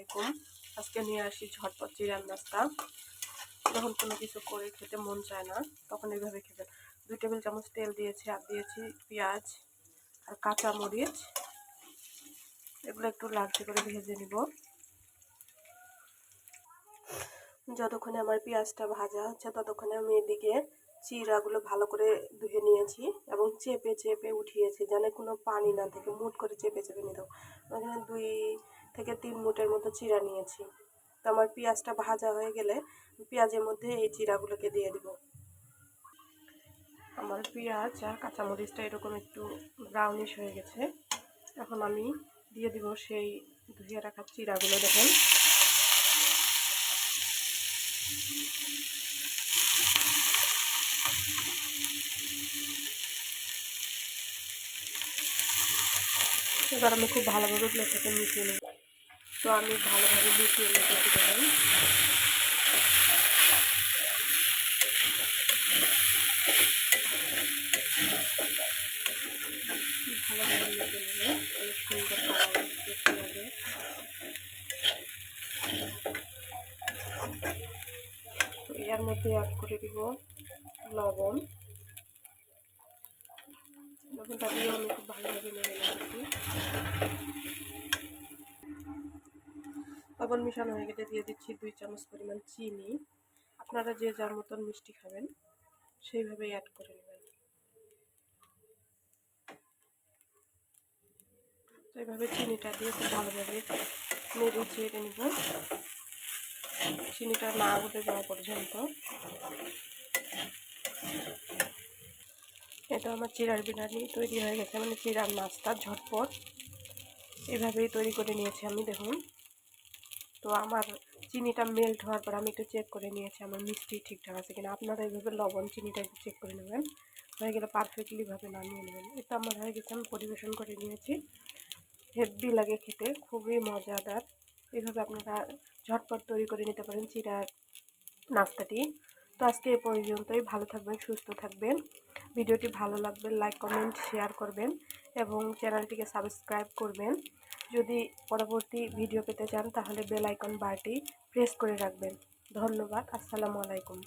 আলাইকুম। আজকে নিয়ে আসি ঝটপট চিড়ার নাস্তা। যখন কোনো কিছু করে খেতে মন চায় না তখন এইভাবে খেবেন। 2 টেবিল চামচ তেল দিয়েছি, আর দিয়েছি পেঁয়াজ আর কাঁচা মরিচ। এগুলো একটু লালচে করে ভেজে নিব। যতক্ষণে আমার পেঁয়াজটা ভাজা হচ্ছে ততক্ষণে আমি এদিকে চিড়াগুলো ভালো করে ধুয়ে নিয়েছি এবং চেপে চেপে উঠিয়েছি, যেন কোনো পানি না থাকে। মুঠ করে চেপে চেপে নিতে হবে। ওখানে 2 থেকে 3 মুঠের মতো চিড়া নিয়েছি। তো আমার পেঁয়াজটা ভাজা হয়ে গেলে পেঁয়াজের মধ্যে এই চিড়াগুলোকে দিয়ে দিব। আমার পেঁয়াজ আর কাঁচামরিচটা এরকম একটু ব্রাউনিশ হয়ে গেছে। এখন আমি দিয়ে দিব সেই ধুয়ে রাখা চিড়াগুলো। দেখেন এবার আমি খুব ভালোভাবে প্লেটটাকে মিশিয়ে নেব। তো আমি ভালোভাবে মিশিয়ে নিতেছি। দেখেন ভালোভাবে মিশিয়ে নেবে। অনেক সুন্দর কালার দেখতে লাগে। তো এর মধ্যে অ্যাড করে দিব লবণ। লবণটা দিয়ে আমি খুব ভালোভাবে নেড়ে নিচ্ছি। লবণ মিশানো হয়ে গেলে দিয়ে দিচ্ছি 2 চামচ পরিমাণ চিনি। আপনারা যে যার মতন মিষ্টি খাবেন সেইভাবেই অ্যাড করে নেবেন। তো এইভাবে চিনিটা দিয়ে খুব ভালোভাবে নেড়ে চেড়ে নেব, চিনিটা না গলে যাওয়া পর্যন্ত। এটা আমার চিড়ার বিরিয়ানি তৈরি হয়ে গেছে, মানে চিড়ার নাস্তা ঝটপট এভাবেই তৈরি করে নিয়েছি আমি। দেখুন, তো আমার চিনিটা মেল্ট হওয়ার পর আমি একটু চেক করে নিয়েছি আমার মিষ্টি ঠিকঠাক আছে কিনা। আপনারা এইভাবে লবণ চিনিটা একটু চেক করে নেবেন। হয়ে গেলে পারফেক্টলিভাবে নামিয়ে নেবেন। এটা আমার হয়ে গেছে, আমি পরিবেশন করে নিয়েছি। হেভি লাগে খেতে, খুবই মজাদার। এইভাবে আপনারা ঝটপট তৈরি করে নিতে পারেন চিড়ার নাস্তাটি। তো আজকে এ পর্যন্তই। ভালো থাকবেন, সুস্থ থাকবেন। ভিডিওটি ভালো লাগবে লাইক কমেন্ট শেয়ার করবেন এবং চ্যানেলটিকে সাবস্ক্রাইব করবেন। যদি পরবর্তী ভিডিও পেতে চান তাহলে বেল আইকন বারটি প্রেস করে রাখবেন। ধন্যবাদ। আসসালামু আলাইকুম।